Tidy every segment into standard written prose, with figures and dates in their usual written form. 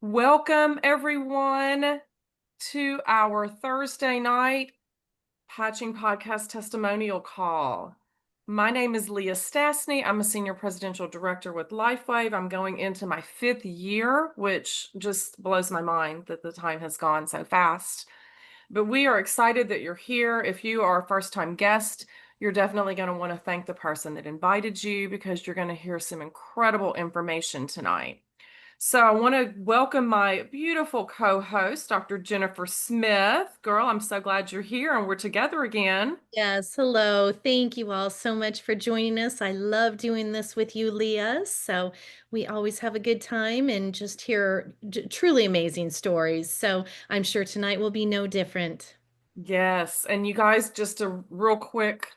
Welcome, everyone, to our Thursday night Patching Podcast Testimonial Call. My name is Leah Stastny. I'm a Senior Presidential Director with LifeWave. I'm going into my 5th year, which just blows my mind that the time has gone so fast. But we are excited that you're here. If you are a first-time guest, you're definitely going to want to thank the person that invited you because you're going to hear some incredible information tonight. So I want to welcome my beautiful co-host, Dr. Jennifer Smith. Girl, I'm so glad you're here and we're together again. Yes, hello. Thank you all so much for joining us. I love doing this with you, Leah. So we always have a good time and just hear truly amazing stories. So I'm sure tonight will be no different. Yes, and you guys, just a real quick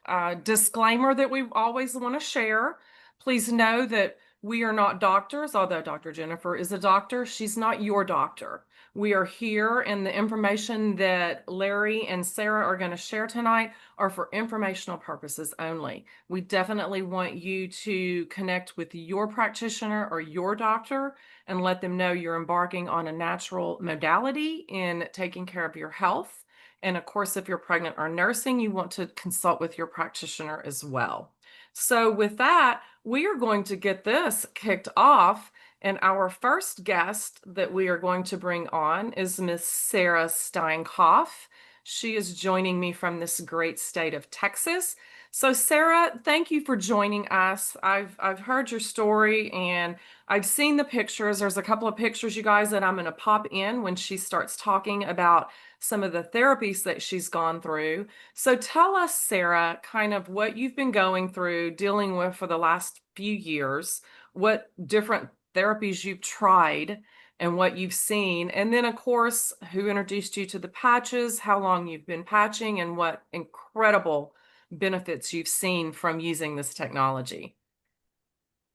disclaimer that we always want to share. Please know that we are not doctors, although Dr. Jennifer is a doctor. She's not your doctor. We are here, and the information that Larry and Sarah are going to share tonight are for informational purposes only. We definitely want you to connect with your practitioner or your doctor and let them know you're embarking on a natural modality in taking care of your health. And of course, if you're pregnant or nursing, you want to consult with your practitioner as well. So with that, we are going to get this kicked off. And our first guest that we are going to bring on is Miss Sarah Steinkoff. She is joining me from this great state of Texas. So Sarah, thank you for joining us. I've heard your story and I've seen the pictures. There's a couple of pictures, you guys, that I'm going to pop in when she starts talking about some of the therapies that she's gone through. So tell us, Sarah, kind of what you've been going through, dealing with for the last few years, what different therapies you've tried and what you've seen. And then, of course, who introduced you to the patches, how long you've been patching, and what incredible benefits you've seen from using this technology.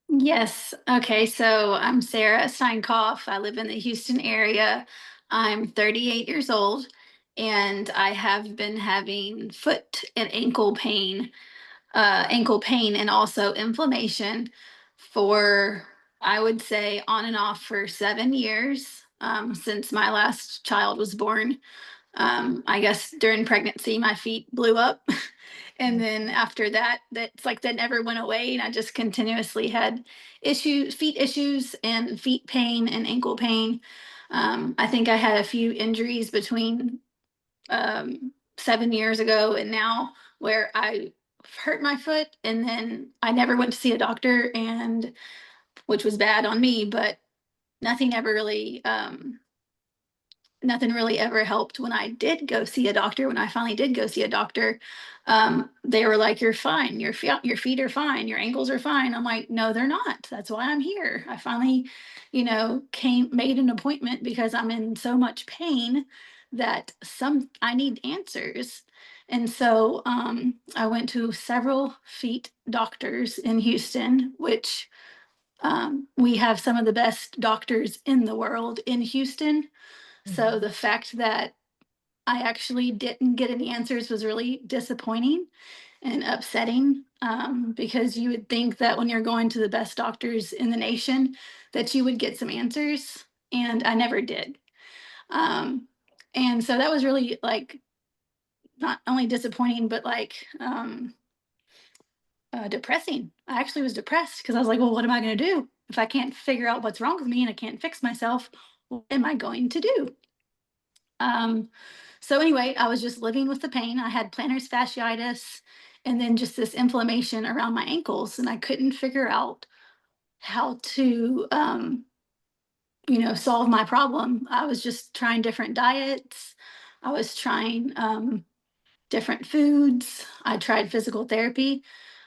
Yes. Okay. So I'm Sarah Steinkoff. I live in the Houston area. I'm 38 years old and I have been having foot and ankle pain and also inflammation for, I would say, on and off for 7 years since my last child was born. I guess during pregnancy, my feet blew up. And then after that, that's like that never went away. And I just continuously had feet issues and feet pain and ankle pain. I think I had a few injuries between 7 years ago and now where I hurt my foot and then I never went to see a doctor and which was bad on me, but nothing ever really nothing really ever helped when I did go see a doctor. When I finally did go see a doctor, they were like, "You're fine. Your feet are fine. Your ankles are fine." I'm like, "No, they're not. That's why I'm here." I finally, made an appointment because I'm in so much pain that I need answers. And so I went to several feet doctors in Houston, which we have some of the best doctors in the world in Houston. So Mhm. the fact that I actually didn't get any answers was really disappointing and upsetting, because you would think that when you're going to the best doctors in the nation that you would get some answers, and I never did. Um, and so that was really like not only disappointing, but like depressing. I actually was depressed because I was like, well, what am I going to do if I can't figure out what's wrong with me and I can't fix myself? What am I going to do? Um, so anyway, I was just living with the pain. I had plantar fasciitis and then just this inflammation around my ankles, and I couldn't figure out how to, solve my problem. I was just trying different diets. I was trying different foods. I tried physical therapy.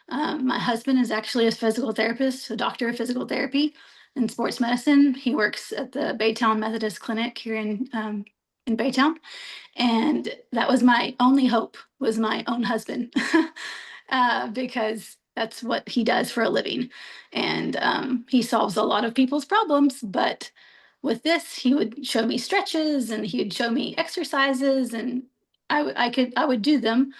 My husband is actually a physical therapist, a doctor of physical therapy and sports medicine. He works at the Baytown Methodist Clinic here in Baytown, and that was my only hope was my own husband, because that's what he does for a living, and he solves a lot of people's problems. But with this, he would show me stretches and he would show me exercises, and I would do them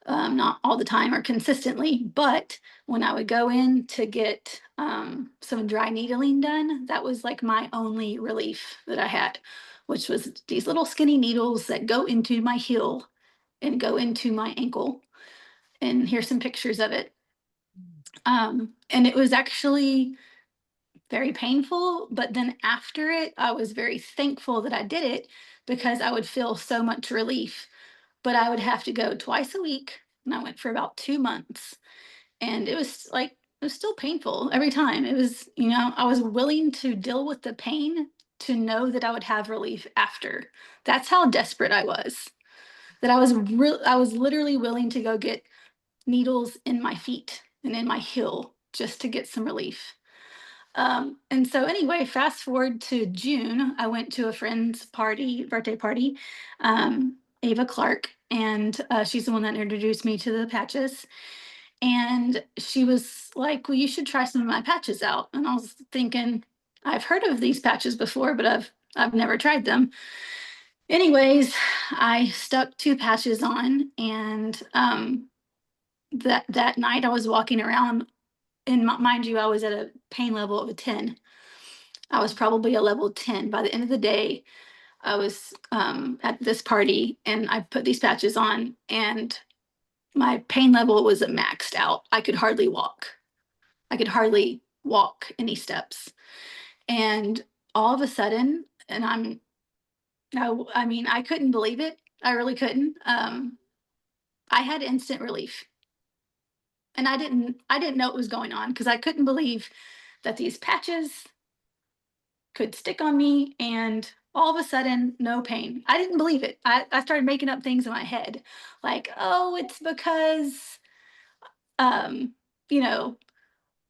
not all the time or consistently, but when I would go in to get some dry needling done, that was like my only relief that I had, which was these little skinny needles that go into my heel and go into my ankle. And here's some pictures of it. And it was actually very painful, but then after it, I was very thankful that I did it because I would feel so much relief. But I would have to go twice a week, and I went for about 2 months. And it was like, it was still painful every time. It was, I was willing to deal with the pain to know that I would have relief after. That's how desperate I was. That I was literally willing to go get needles in my feet and in my heel just to get some relief. And so anyway, fast forward to June, I went to a friend's party, birthday party, Ava Clark, and she's the one that introduced me to the patches. And she was like, "Well, you should try some of my patches out." And I was thinking, I've heard of these patches before, but I've never tried them. Anyways, I stuck 2 patches on, and that night I was walking around, and mind you, I was at a pain level of a 10. I was probably a level 10. By the end of the day, I was at this party and I put these patches on, and my pain level was maxed out. I could hardly walk. I could hardly walk any steps. And all of a sudden, and I mean, I couldn't believe it. I really couldn't. I had instant relief. And I didn't know what was going on because I couldn't believe that these patches could stick on me and all of a sudden no pain. I didn't believe it. I started making up things in my head like, oh, it's because um you know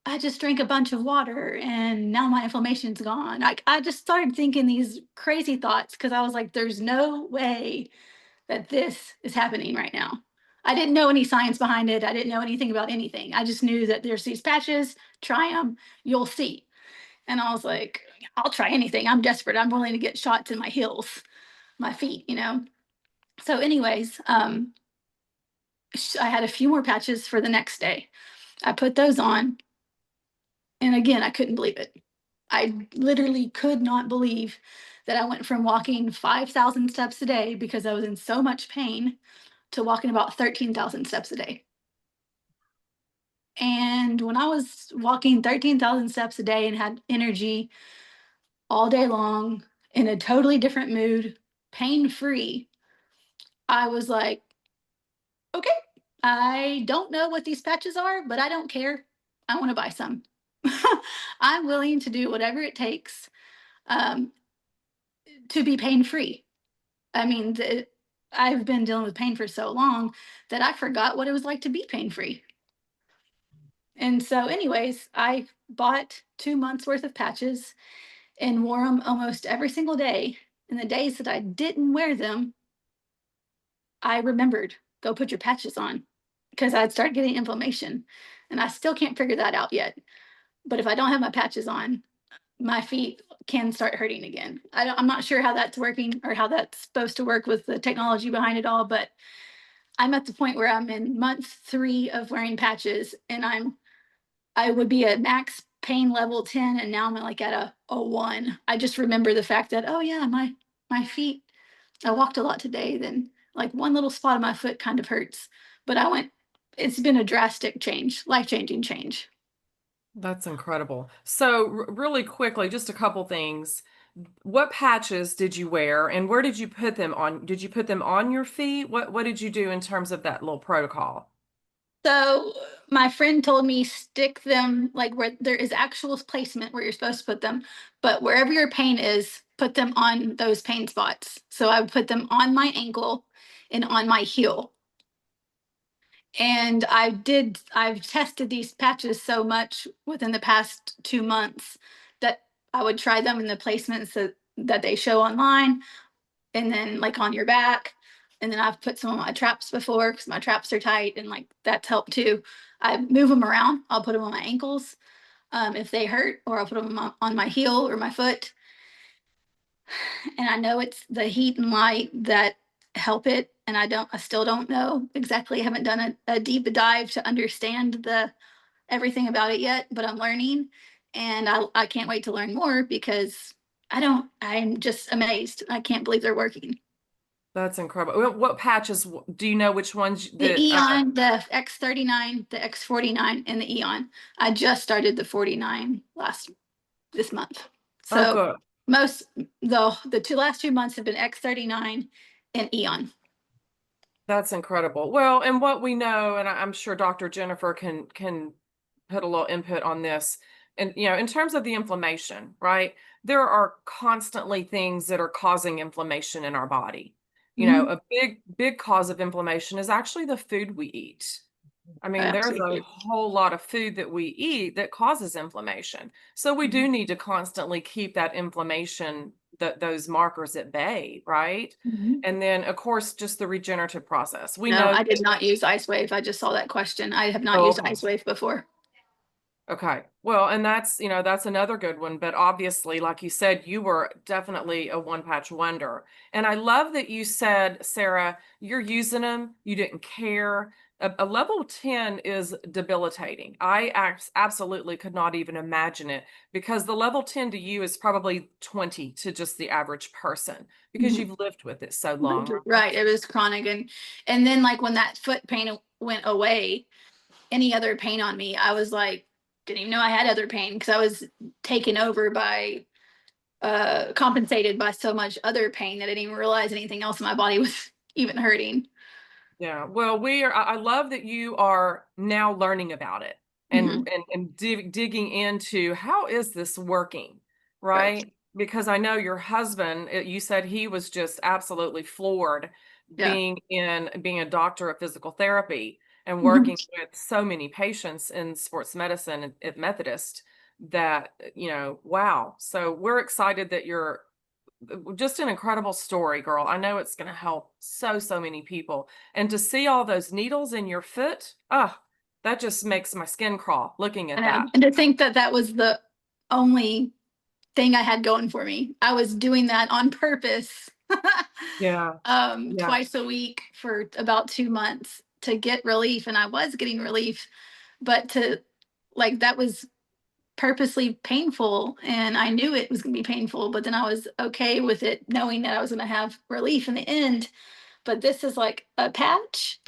I just drank a bunch of water and now my inflammation's gone. I just started thinking these crazy thoughts because I was like, there's no way that this is happening right now. I didn't know any science behind it. I didn't know anything about anything. I just knew that there's these patches, try them, you'll see. And I was like, I'll try anything. I'm desperate. I'm willing to get shots in my heels, my feet. So, anyways, I had a few more patches for the next day. I put those on. And again, I couldn't believe it. I literally could not believe that I went from walking 5,000 steps a day because I was in so much pain to walking about 13,000 steps a day. And when I was walking 13,000 steps a day and had energy all day long in a totally different mood, pain free, I was like, okay, I don't know what these patches are, but I don't care. I want to buy some. I'm willing to do whatever it takes um, to be pain free. I mean, I've been dealing with pain for so long that I forgot what it was like to be pain free. And so, anyways, I bought 2 months worth of patches and wore them almost every single day. And the days that I didn't wear them, I remembered, go put your patches on because I'd start getting inflammation. And I still can't figure that out yet. But if I don't have my patches on, my feet can start hurting again. I'm not sure how that's working or how that's supposed to work with the technology behind it all, but I'm at the point where I'm in month 3 of wearing patches, and I would be at max pain level 10, and now I'm like at a 1. I just remember the fact that, oh yeah, my feet, I walked a lot today, then like one little spot of my foot kind of hurts. But it's been a drastic change, life-changing change. That's incredible. So, really quickly, just a couple things. What patches did you wear and where did you put them on? Did you put them on your feet? What did you do in terms of that little protocol? So my friend told me stick them like where there is actual placement where you're supposed to put them, but wherever your pain is, put them on those pain spots. So I would put them on my ankle and on my heel. And I've tested these patches so much within the past 2 months that I would try them in the placements that they show online, and then like on your back. And then I've put some of my traps before because my traps are tight, and like that's helped too. I move them around. I'll put them on my ankles if they hurt, or I'll put them on my heel or my foot. And I know it's the heat and light that help it, and I still don't know exactly. I haven't done a deep dive to understand everything about it yet, but I'm learning, and I can't wait to learn more because I'm just amazed. I can't believe they're working. That's incredible. What patches do you know which ones The that Eon, the X39, the X49, and the Eon. I just started the 49 this month. oh, So good. most the last 2 months have been X39 and Eon. That's incredible. Well, and what we know, and I'm sure Dr. Jennifer can put a little input on this. And in terms of the inflammation, right? There are constantly things that are causing inflammation in our body. Mhm. A big cause of inflammation is actually the food we eat. I mean, there's a Absolutely. whole lot of food that we eat that causes inflammation. So we Mhm. do need to constantly keep that inflammation, those markers at bay, right? Mhm. And then, of course, just the regenerative process. We No, know. I did not use Ice Wave. I just saw that question. I have not Oh, used okay. Ice Wave before. Okay. Well, and that's another good one. But obviously, like you said, you were definitely a one patch wonder. And I love that you said, Sarah, you're using them, you didn't care. A level 10 is debilitating. I absolutely could not even imagine it, because the level 10 to you is probably 20 to just the average person, because Mhm. you've lived with it so long. Right. It was chronic, and then like when that foot pain went away, any other pain on me, I was like, didn't even know I had other pain because I was taken over by compensated by so much other pain that I didn't even realize anything else in my body was even hurting. Yeah, well, I love that you are now learning about it, Hmm. and digging into how is this working, Right. right? Because I know your husband, you said he was just absolutely floored Yeah. being a doctor of physical therapy and Hmm. working with so many patients in sports medicine at Methodist, that, wow. So we're excited that you're just an incredible story, girl. I know it's going to help so many people. And to see all those needles in your foot, that just makes my skin crawl looking at that. And to think that that was the only thing I had going for me. I was doing that on purpose. Yeah. Yeah. Twice a week for about 2 months to get relief, and I was getting relief, but to like that was purposely painful, and I knew it was going to be painful, but then I was okay with it knowing that I was going to have relief in the end. But this is like a patch.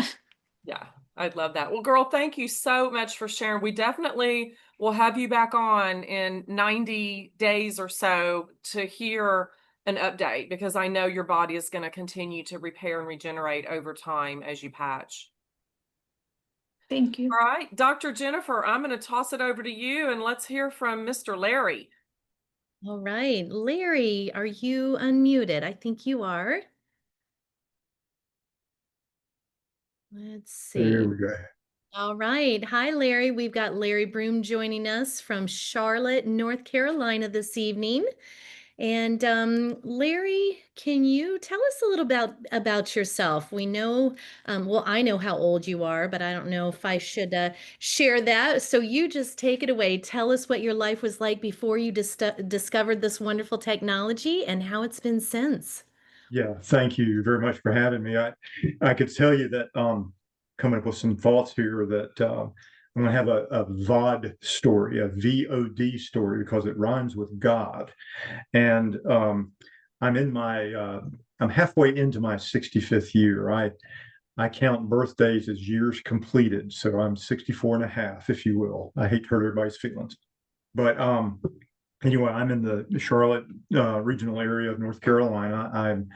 Yeah. I'd love that. Well, girl, thank you so much for sharing. We definitely will have you back on in 90 days or so to hear an update, because I know your body is going to continue to repair and regenerate over time as you patch. Thank you. All right, Dr. Jennifer, I'm going to toss it over to you, and let's hear from Mr. Larry. All right. Larry, are you unmuted? I think you are. Let's There see. we go. All right. Hi, Larry. We've got Larry Broom joining us from Charlotte, North Carolina this evening. And Larry, can you tell us a little about yourself? We know, well, I know how old you are, but I don't know if I should share that. So you just take it away. Tell us what your life was like before you discovered this wonderful technology and how it's been since. Yeah, thank you very much for having me. I could tell you that coming up with some thoughts here that I'm going to have a VOD story, a VOD story, because it rhymes with God. And I'm in my I'm halfway into my 65th year. I count birthdays as years completed, so I'm 64 and a half, if you will. I hate to hurt everybody's feelings, but anyway, I'm in the Charlotte regional area of North Carolina. I'm,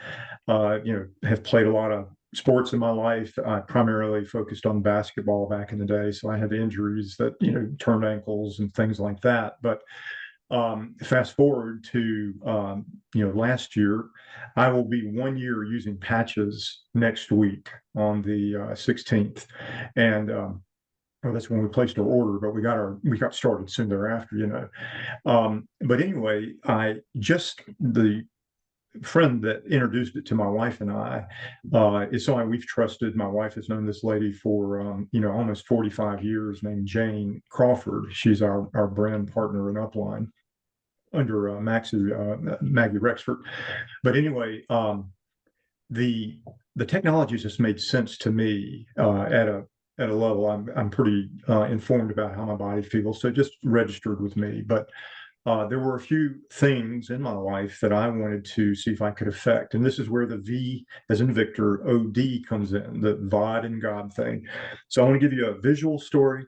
have played a lot of sports in my life. I primarily focused on basketball back in the day, so I had injuries that turned ankles and things like that. But fast forward to last year, I will be 1 year using patches next week on the 16th, and well, that's when we placed our order, but we got started soon thereafter. But anyway, the friend that introduced it to my wife and I is somebody we've trusted. My wife has known this lady for almost 45 years, named Jane Crawford. She's our brand partner in Upline under Maggie Rexford. But anyway, the the technology just made sense to me at a level I'm pretty informed about how my body feels, so it just registered with me. But there were a few things in my life that I wanted to see if I could affect, and this is where the V as in Victor, OD comes in, the VOD and God thing. So I want to give you a visual story,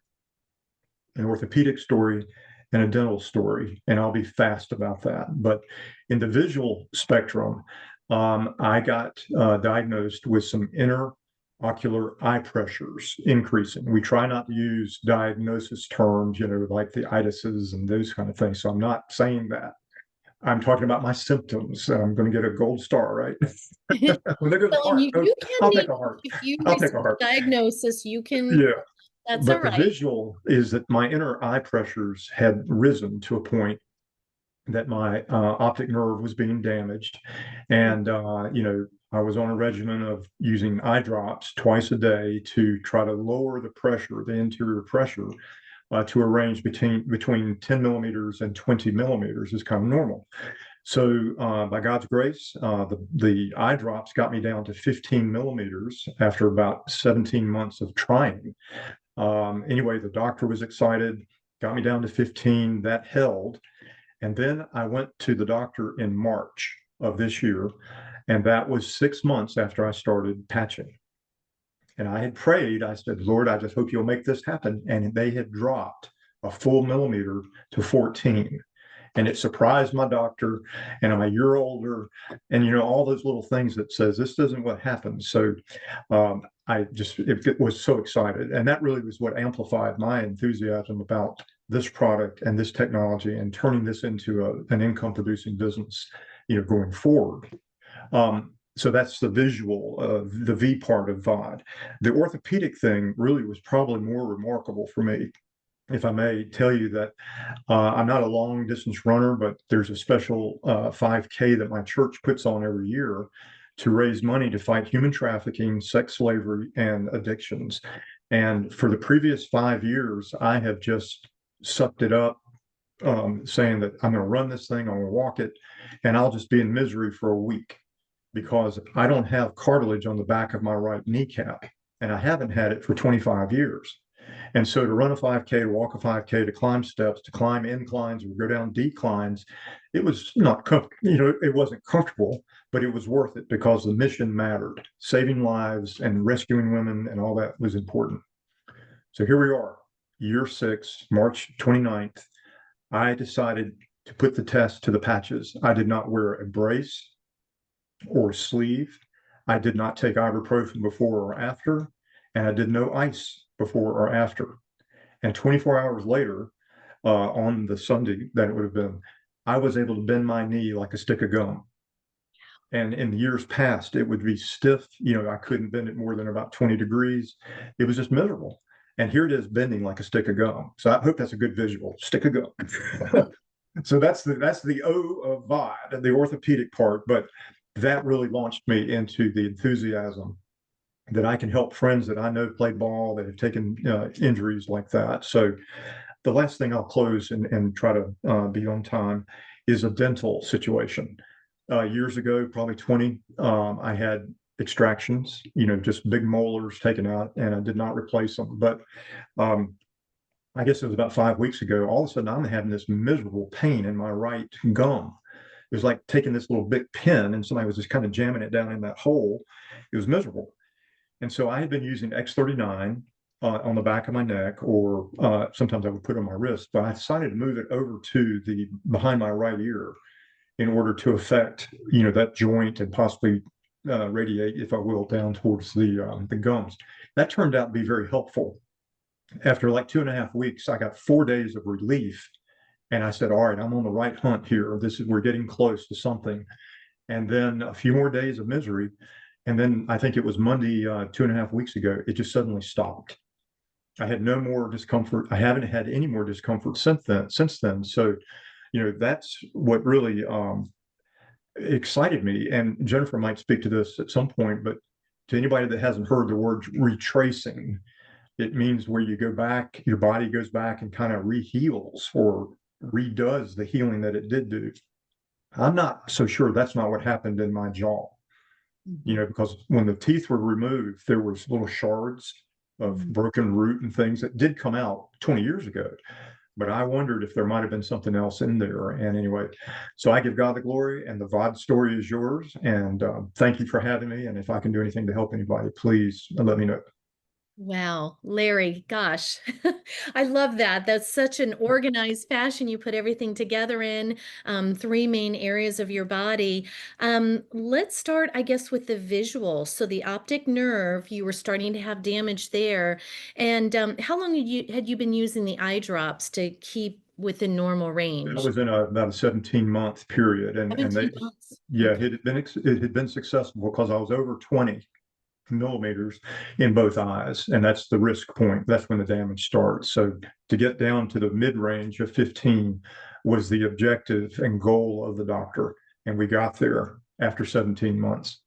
an orthopedic story, and a dental story, and I'll be fast about that. But in the visual spectrum, I got diagnosed with some ocular eye pressures increasing. We try not to use diagnosis terms, like the itises and those kind of things. So I'm not saying that. I'm talking about my symptoms. I'm going to get a gold star, right? When they go to the Well, heart, you can I'll need, take a heart. if you I'll take receive a heart. a diagnosis, you can, Yeah. that's all But the right. visual is that my inner eye pressures had risen to a point that my optic nerve was being damaged. And, I was on a regimen of using eye drops twice a day to try to lower the pressure, the interior pressure, to a range between 10 millimeters and 20 millimeters is kind of normal. So by God's grace, the eye drops got me down to 15 millimeters after about 17 months of trying. Anyway, the doctor was excited, got me down to 15. That held. And then I went to the doctor in March of this year, and that was 6 months after I started patching. And I had prayed, I said, Lord, I just hope you'll make this happen. And they had dropped a full millimeter to 14. And it surprised my doctor, and I'm a year older, and all those little things that says this isn't what happens. So I just was so excited, and that really was what amplified my enthusiasm about this product and this technology and turning this into an income producing business, going forward. So that's the visual, the V part of VOD. The orthopedic thing really was probably more remarkable for me. If I may tell you that I'm not a long distance runner, but there's a special 5K that my church puts on every year to raise money to fight human trafficking, sex slavery, and addictions. And for the previous 5 years, I have just sucked it up, saying that I'm going to run this thing, I'm going to walk it, and I'll just be in misery for a week because I don't have cartilage on the back of my right kneecap, and I haven't had it for 25 years. And so to run a 5K, to walk a 5K, to climb steps, to climb inclines or go down declines, it was not, it wasn't comfortable, but it was worth it because the mission mattered. Saving lives and rescuing women and all that was important. So here we are, year 6, March 29th. I decided to put the test to the patches. I did not wear a brace or sleeve. I did not take ibuprofen before or after, and I did no ice before or after. And 24 hours later, on the Sunday that it would have been, I was able to bend my knee like a stick of gum. And in the years past, it would be stiff. I couldn't bend it more than about 20 degrees. It was just miserable. And here it is bending like a stick of gum. So I hope that's a good visual, stick of gum. So that's the O of VOD, the orthopedic part. But that really launched me into the enthusiasm that I can help friends that I know play ball that have taken injuries like that. So the last thing I'll close and try to be on time is a dental situation. Years ago, probably 20, I had extractions, just big molars taken out, and I did not replace them. But I guess it was about 5 weeks ago, all of a sudden I'm having this miserable pain in my right gum. It was like taking this little big pin and somebody was just kind of jamming it down in that hole. It was miserable. And so I had been using X39 on the back of my neck, or sometimes I would put it on my wrist, but I decided to move it over to the behind my right ear in order to affect, that joint and possibly radiate, if I will, down towards the gums. That turned out to be very helpful. After like 2.5 weeks, I got 4 days of relief. And I said, all right, I'm on the right hunt here. We're getting close to something. And then a few more days of misery. And then I think it was Monday, 2.5 weeks ago, it just suddenly stopped. I had no more discomfort. I haven't had any more discomfort since then. So, that's what really excited me. And Jennifer might speak to this at some point, but to anybody that hasn't heard the word retracing, it means where you go back, your body goes back and kind of reheals or redoes the healing that it did do. I'm not so sure that's not what happened in my jaw. Mhm. because when the teeth were removed, there was little shards of Mhm. broken root and things that did come out 20 years ago. But I wondered if there might have been something else in there. And anyway, so I give God the glory, and the VOD story is yours. And thank you for having me. And if I can do anything to help anybody, please let me know. Wow, Larry, gosh, I love that. That's such an organized fashion. You put everything together in three main areas of your body. Let's start, I guess, with the visual. So the optic nerve, you were starting to have damage there. And how long had you been using the eye drops to keep within normal That range? was in about a 17-month period, and they, 17 months. yeah, Okay. it had been successful because I was over 20 millimeters in both eyes, and that's the risk point. That's when the damage starts. So to get down to the mid range of 15 was the objective and goal of the doctor, and we got there after 17 months.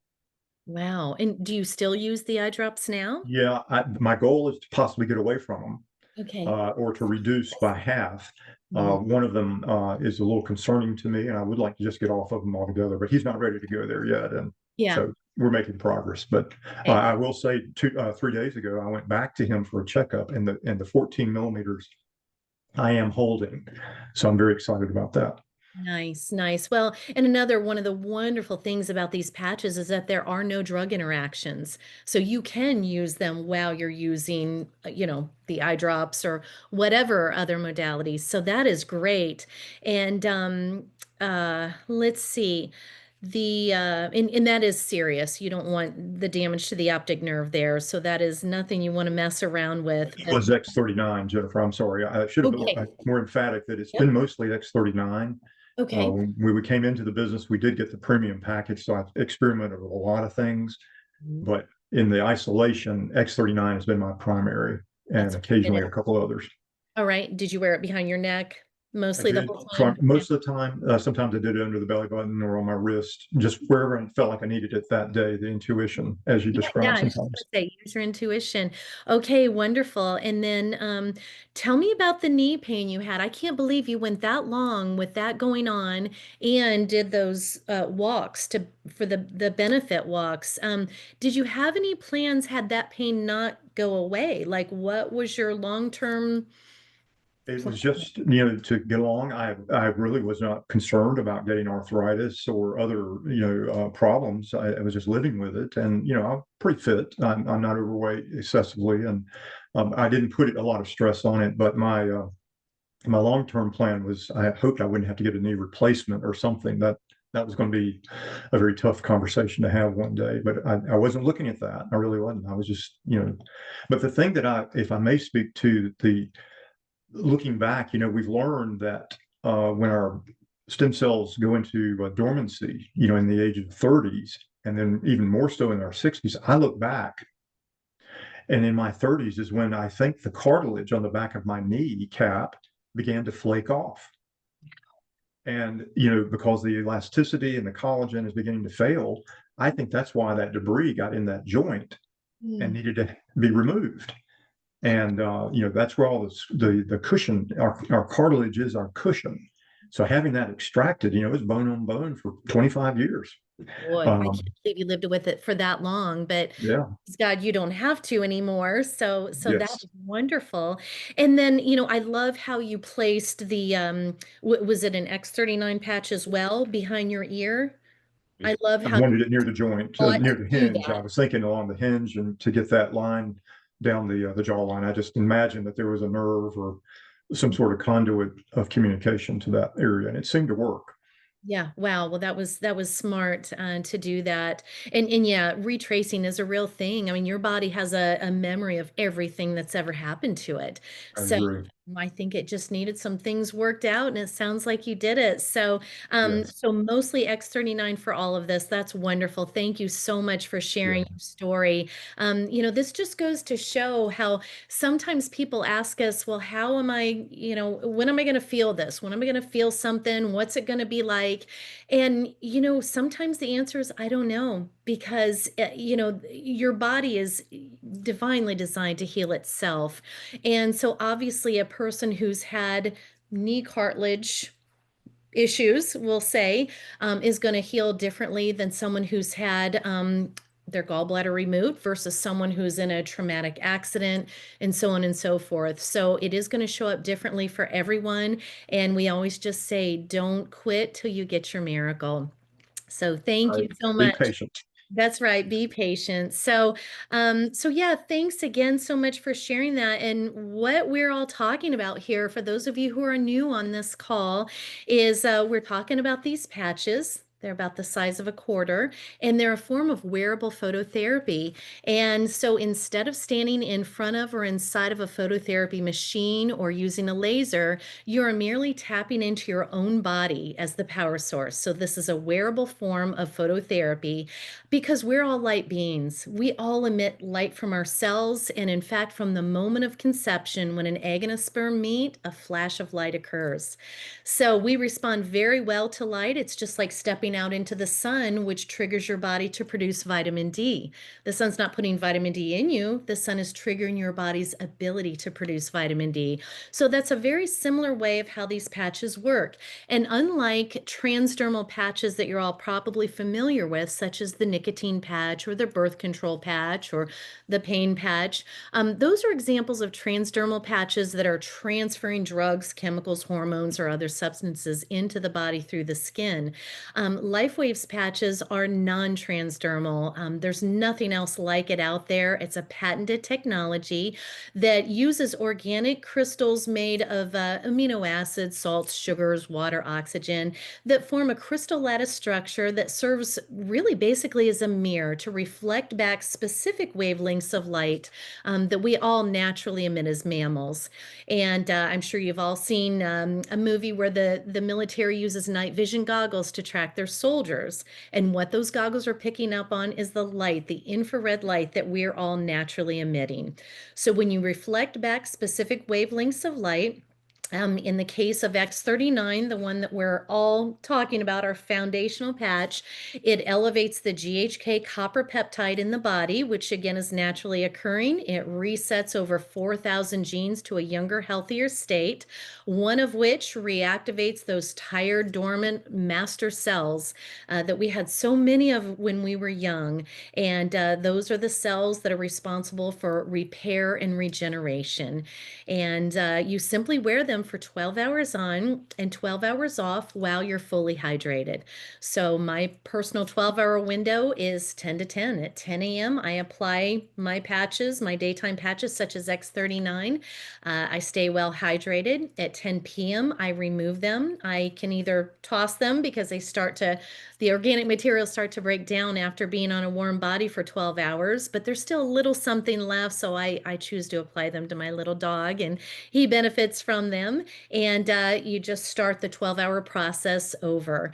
Wow. And do you still use the eye drops now? Yeah, my goal is to possibly get away from them, Okay. or to reduce by half. Mhm. One of them is a little concerning to me, and I would like to just get off of them altogether, but he's not ready to go there yet. And Yeah. so we're making progress. But Okay. I will say 3 days ago, I went back to him for a checkup, and the 14 millimeters I am holding. So I'm very excited about that. Nice, nice. Well, and another one of the wonderful things about these patches is that there are no drug interactions. So you can use them while you're using, the eye drops or whatever other modalities. So that is great. And let's see. And that is serious. You don't want the damage to the optic nerve there. So that is nothing you want to mess around with. It But was X39, Jennifer. I'm sorry. I should have been okay. more emphatic that it's Yep. been mostly X39. Okay. When we came into the business, we did get the premium package, so I experimented with a lot of things. Mhm. But in the isolation, X39 has been my primary, and That's occasionally good. a couple others. All right. Did you wear it behind your neck I mostly the did whole time? most of the time. Sometimes I did it under the belly button or on my wrist, just wherever I felt like I needed it that day. The intuition, as you Yeah, yeah, described, I was just sometimes. gonna say, use your intuition. Okay, wonderful. And then tell me about the knee pain you had. I can't believe you went that long with that going on and did those walks for the benefit walks. Did you have any plans had that pain not go away? Like what was your long-term It plan? was just, to get along. I really was not concerned about getting arthritis or other, problems. I was just living with it, and I'm pretty fit. I'm not overweight excessively, and I didn't put a lot of stress on it. But my long term plan was I hoped I wouldn't have to get a knee replacement or something. That was going to be a very tough conversation to have one day. But I wasn't looking at that. I really wasn't. I was just, But the thing that if I may speak to the looking back, we've learned that when our stem cells go into dormancy, in the age of 30s, and then even more so in our 60s, I look back, and in my 30s is when I think the cartilage on the back of my knee cap began to flake off. And, because the elasticity and the collagen is beginning to fail, I think that's why that debris got in that joint and Hmm. needed to be removed. And that's where all the cushion, our cartilage is our cushion. So having that extracted, it's bone on bone for 25 years. Boy, I Um, can't believe you lived with it for that long, but yeah. praise God, you don't have to anymore. So that Yes. is wonderful. And then, I love how you placed the was it an X39 patch as well behind your ear? I love I how you wanted it near the joint, thought near to the do hinge. I that. was thinking along the hinge, and to get that line down the jawline. I just imagined that there was a nerve or some sort of conduit of communication to that area, and it seemed to work. Yeah, wow. Well, that was smart to do that. And yeah, retracing is a real thing. I mean, your body has a memory of everything that's ever happened to it. I So agree. I think it just needed some things worked out, and it sounds like you did it. So Yes. so mostly X39 for all of this. That's wonderful. Thank you so much for Yeah. sharing your story. This just goes to show how sometimes people ask us, well, how am I, when am I going to feel this? When am I going to feel something? What's it going to be like? And, sometimes the answer is, I don't know, because, your body is divinely designed to heal itself. And so obviously, a person who's had knee cartilage issues, we'll say, is going to heal differently than someone who's had their gallbladder removed versus someone who's in a traumatic accident and so on and so forth. So it is going to show up differently for everyone. And we always just say, don't quit till you get your miracle. So thank you Right. so Be much. patient. That's right. Be patient. So yeah, thanks again so much for sharing that. And what we're all talking about here, for those of you who are new on this call, is we're talking about these patches. They're about the size of a quarter, and they're a form of wearable phototherapy. And so instead of standing in front of or inside of a phototherapy machine or using a laser, you're merely tapping into your own body as the power source. So this is a wearable form of phototherapy because we're all light beings. We all emit light from our cells. And in fact, from the moment of conception, when an egg and a sperm meet, a flash of light occurs. So we respond very well to light. It's just like stepping out into the sun, which triggers your body to produce vitamin D. The sun's not putting vitamin D in you, the sun is triggering your body's ability to produce vitamin D. So that's a very similar way of how these patches work. And unlike transdermal patches that you're all probably familiar with, such as the nicotine patch or the birth control patch or the pain patch, those are examples of transdermal patches that are transferring drugs, chemicals, hormones, or other substances into the body through the skin. LifeWaves patches are non-transdermal. There's nothing else like it out there. It's a patented technology that uses organic crystals made of amino acids, salts, sugars, water, oxygen that form a crystal lattice structure that serves really basically as a mirror to reflect back specific wavelengths of light that we all naturally emit as mammals. And I'm sure you've all seen a movie where the military uses night vision goggles to track their soldiers. And what those goggles are picking up on is the light, the infrared light that we're all naturally emitting. So when you reflect back specific wavelengths of light, in the case of X39, the one that we're all talking about, our foundational patch, it elevates the GHK copper peptide in the body, which again is naturally occurring. It resets over 4,000 genes to a younger, healthier state, one of which reactivates those tired, dormant master cells that we had so many of when we were young. And those are the cells that are responsible for repair and regeneration. And you simply wear them for 12 hours on and 12 hours off while you're fully hydrated. So my personal 12-hour window is 10 to 10. At 10 a.m., I apply my patches, my daytime patches such as X39. I stay well hydrated. At 10 p.m., I remove them. I can either toss them because the organic materials start to break down after being on a warm body for 12 hours, but there's still a little something left. So I choose to apply them to my little dog and he benefits from them. And you just start the 12-hour process over.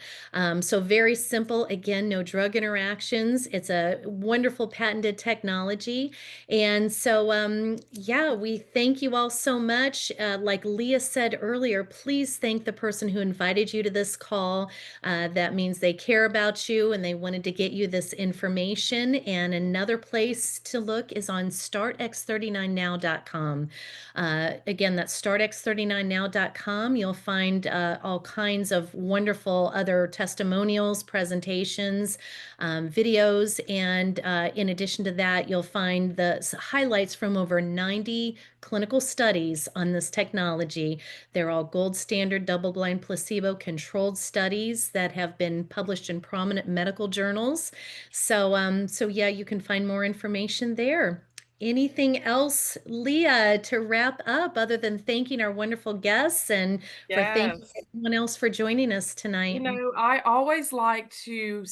So very simple. Again, no drug interactions. It's a wonderful patented technology. And so, yeah, we thank you all so much. Like Leah said earlier, please thank the person who invited you to this call. That means they care about you and they wanted to get you this information. And another place to look is on startx39now.com. Again, that's startx39now.com. You'll find all kinds of wonderful other testimonials, presentations, videos. And in addition to that, you'll find the highlights from over 90 clinical studies on this technology. They're all gold standard, double-blind, placebo-controlled studies that have been published in prominent medical journals. So yeah, you can find more information there. Anything else, Leah, to wrap up other than thanking our wonderful guests and for thanking Yes. everyone else for joining us You tonight? know, I always like to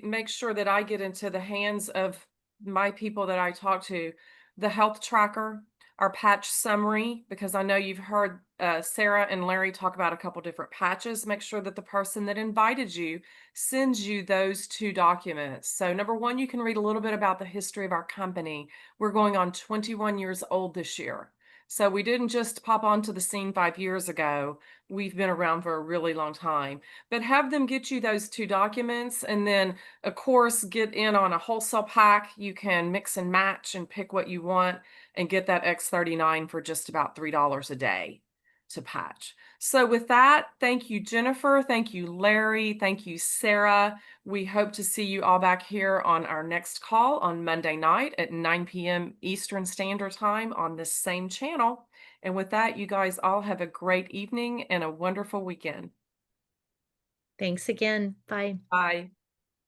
make sure that I get into the hands of my people that I talk to, the health tracker, our patch summary, because I know you've heard Sarah and Larry talk about a couple different patches. Make sure that the person that invited you sends you those two documents. So number one, you can read a little bit about the history of our company. We're going on 21 years old this year. So we didn't just pop onto the scene 5 years ago. We've been around for a really long time. But have them get you those two documents and then, of course, get in on a wholesale pack. You can mix and match and pick what you want and get that X39 for just about $3 a day. to patch. So with that, thank you, Jennifer. Thank you, Larry. Thank you, Sarah. We hope to see you all back here on our next call on Monday night at 9 p.m. Eastern Standard Time on this same channel. And with that, you guys all have a great evening and a wonderful weekend. Thanks again. Bye. Bye.